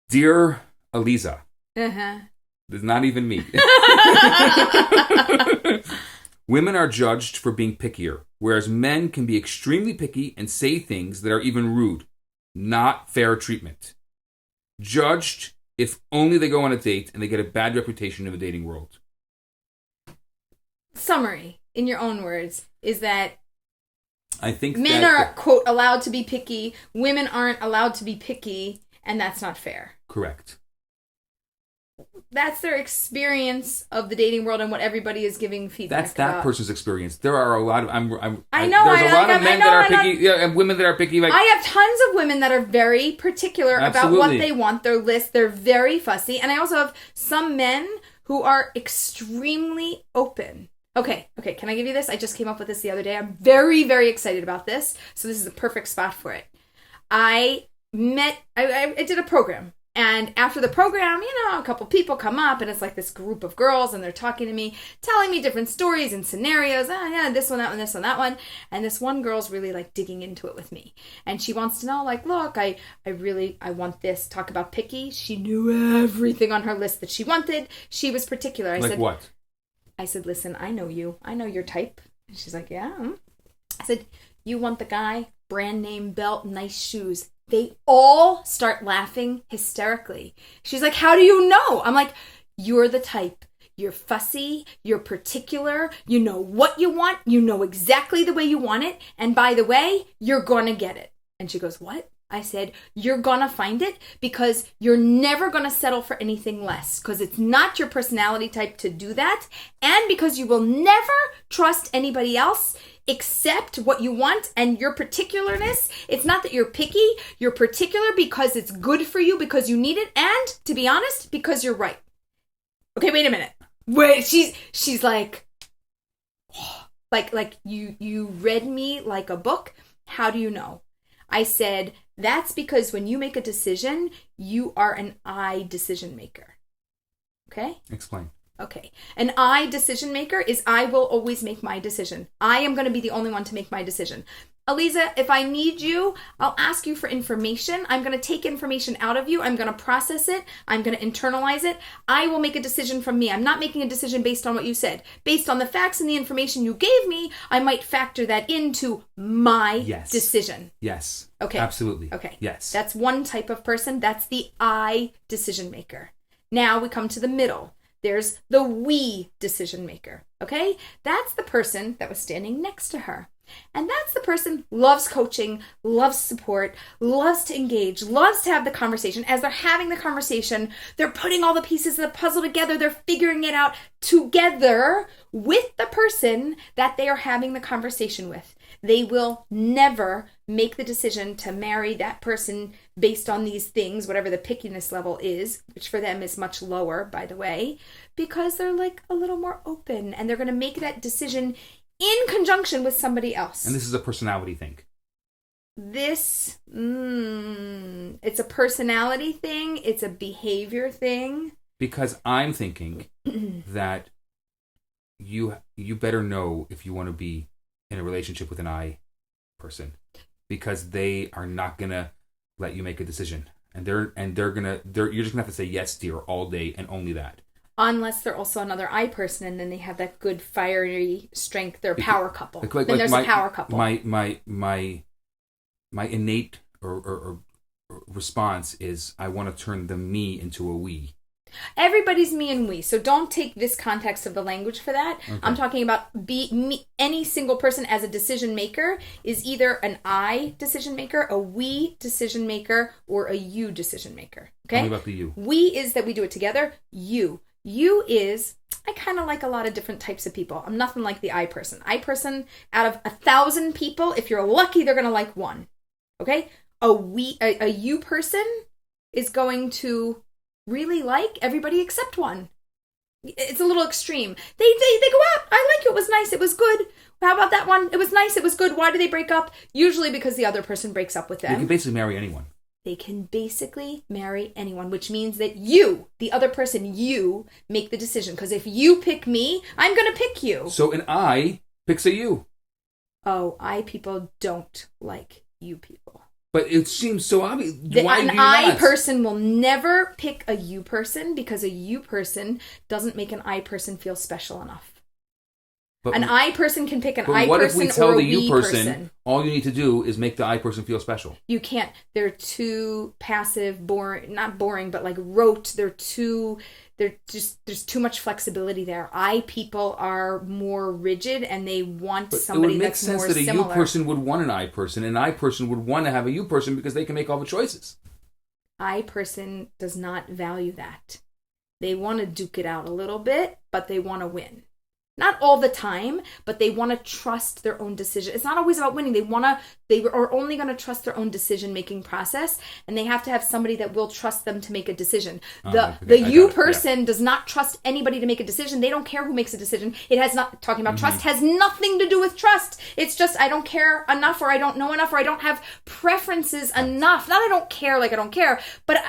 Dear Aleeza. Uh-huh. It's not even me. Women are judged for being pickier, whereas men can be extremely picky and say things that are even rude. Not fair treatment. Judged if only they go on a date and they get a bad reputation in the dating world. Summary, in your own words, is that I think men are, quote, allowed to be picky, women aren't allowed to be picky, and that's not fair. Correct. That's their experience of the dating world and what everybody is giving feedback That's that about. person's experience. There are a lot of There's a lot of men that are picky, and women that are picky. Like, I have tons of women that are very particular about what they want, their list. They're very fussy. And I also have some men who are extremely open. Okay, can I give you this? I just came up with this the other day. I'm very, very excited about this. So this is the perfect spot for it. I did a program. And after the program, a couple people come up and it's like this group of girls and they're talking to me, telling me different stories and scenarios. This one, that one, this one, that one. And this one girl's really like digging into it with me. And she wants to know, like, look, I want this. Talk about picky. She knew everything on her list that she wanted. She was particular. I said, what? I said, listen, I know you. I know your type. And she's like, yeah. I said, you want the guy, brand name belt, nice shoes. They all start laughing hysterically. She's like, how do you know? I'm like, you're the type. You're fussy. You're particular. You know what you want. You know exactly the way you want it. And by the way, you're going to get it. And she goes, what? I said, you're going to find it because you're never going to settle for anything less because it's not your personality type to do that. And because you will never trust anybody else except what you want and your particularness. It's not that you're picky. You're particular because it's good for you, because you need it. And to be honest, because you're right. Okay, wait a minute. Wait, she's like, like you read me like a book. How do you know? I said, that's because when you make a decision, you are an I decision maker. Okay? Explain. Okay. An I decision maker is I will always make my decision. I am going to be the only one to make my decision. Aleeza, if I need you, I'll ask you for information. I'm going to take information out of you. I'm going to process it. I'm going to internalize it. I will make a decision from me. I'm not making a decision based on what you said. Based on the facts and the information you gave me, I might factor that into my decision. Yes. Okay. Absolutely. Okay. Yes. That's one type of person. That's the I decision maker. Now we come to the middle. There's the we decision maker. Okay? That's the person that was standing next to her. And that's the person loves coaching, loves support, loves to engage, loves to have the conversation. As they're having the conversation, they're putting all the pieces of the puzzle together. They're figuring it out together with the person that they are having the conversation with. They will never make the decision to marry that person based on these things, whatever the pickiness level is, which for them is much lower, by the way, because they're like a little more open and they're going to make that decision in conjunction with somebody else. And this is a personality thing. This, it's a personality thing. It's a behavior thing. Because I'm thinking that you better know if you want to be in a relationship with an I person, because they are not gonna let you make a decision, and you're just gonna have to say yes, dear, all day, and only that. Unless they're also another I person, and then they have that good fiery strength. They're a power couple. Then there's a power couple. My innate or response is I want to turn the me into a we. Everybody's me and we, so don't take this context of the language for that. Okay. I'm talking about any single person as a decision maker is either an I decision maker, a we decision maker, or a you decision maker. Okay? Tell me about the you. We is that we do it together. You is, I kind of like a lot of different types of people. I'm nothing like the I person. I person, out of 1,000 people, if you're lucky, they're going to like one. Okay? A you person is going to really like everybody except one. It's a little extreme. They go out. I like you. It was nice. It was good. How about that one? It was nice. It was good. Why do they break up? Usually because the other person breaks up with them. They can basically marry anyone. They can basically marry anyone, which means that you, the other person, you make the decision. Because if you pick me, I'm going to pick you. So an I picks a you. Oh, I people don't like you people. But it seems so obvious. An I person will never pick a you person because a you person doesn't make an I person feel special enough. But an I person can pick an I person or a we person. What if we tell the you person, all you need to do is make the I person feel special? You can't. They're too passive, boring, not boring, but like rote. There's too much flexibility there. I people are more rigid and they want somebody that's more similar. It would make sense that a you person would want an I person, and an I person would want to have a you person because they can make all the choices. I person does not value that. They want to duke it out a little bit, but they want to win. Not all the time, but they want to trust their own decision. It's not always about winning. They are only going to trust their own decision-making process, and they have to have somebody that will trust them to make a decision. The you person does not trust anybody to make a decision. They don't care who makes a decision. It has not, talking about trust, has nothing to do with trust. It's just, I don't care enough, or I don't know enough, or I don't have preferences enough. Not I don't care like I don't care, but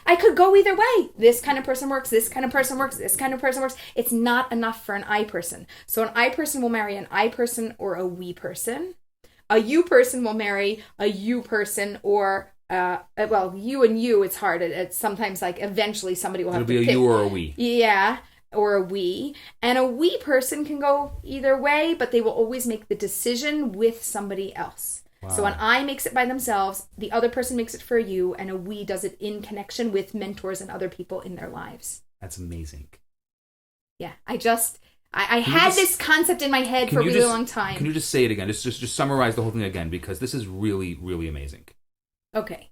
I could go either way. This kind of person works, this kind of person works, this kind of person works. It's not enough for an I person. So an I person will marry an I person or a we person. A you person will marry a you person or, you and you, it's hard. It's sometimes like eventually somebody will have to pick. It'll be a you or a we. Yeah, or a we. And a we person can go either way, but they will always make the decision with somebody else. Wow. So an I makes it by themselves, the other person makes it for you, and a we does it in connection with mentors and other people in their lives. That's amazing. Yeah, I had this concept in my head for a really long time. Can you just say it again? Just summarize the whole thing again, because this is really, really amazing. Okay.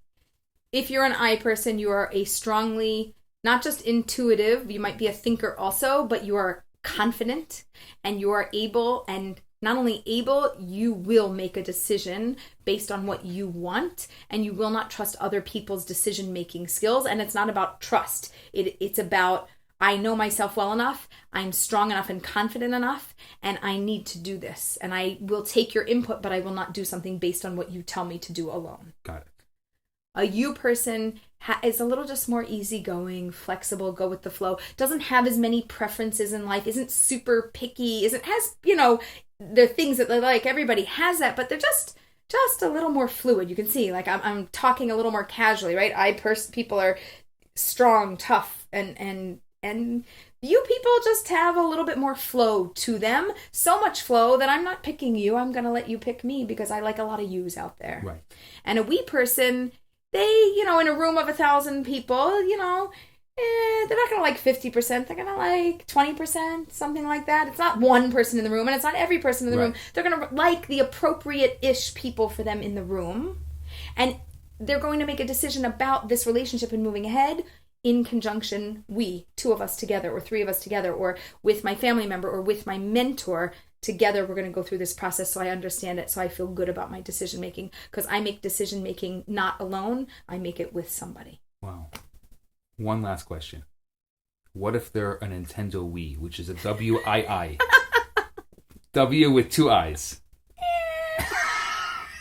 If you're an I person, you are a strongly, not just intuitive, you might be a thinker also, but you are confident and you are able, and not only able, you will make a decision based on what you want, and you will not trust other people's decision-making skills. And it's not about trust. It's about, I know myself well enough, I'm strong enough and confident enough, and I need to do this. And I will take your input, but I will not do something based on what you tell me to do alone. Got it. A you person is a little just more easygoing, flexible, go with the flow, doesn't have as many preferences in life, isn't super picky, has, there are things that they like, everybody has that, but they're just a little more fluid. You can see, like, I'm talking a little more casually, right? People are strong, tough, and you people just have a little bit more flow to them. So much flow that I'm not picking you. I'm going to let you pick me because I like a lot of yous out there. Right. And a we person, they, in a room of 1,000 people, they're not going to like 50%. They're going to like 20%, something like that. It's not one person in the room, and it's not every person in the room. They're going to like the appropriate-ish people for them in the room. And they're going to make a decision about this relationship and moving ahead in conjunction, two of us together, or three of us together, or with my family member, or with my mentor. Together, we're going to go through this process so I understand it, so I feel good about my decision making. Because I make decision making not alone, I make it with somebody. Wow. One last question. What if they're a Nintendo Wii, which is a W-I-I? W with two I's.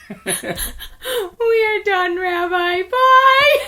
We are done, Rabbi. Bye!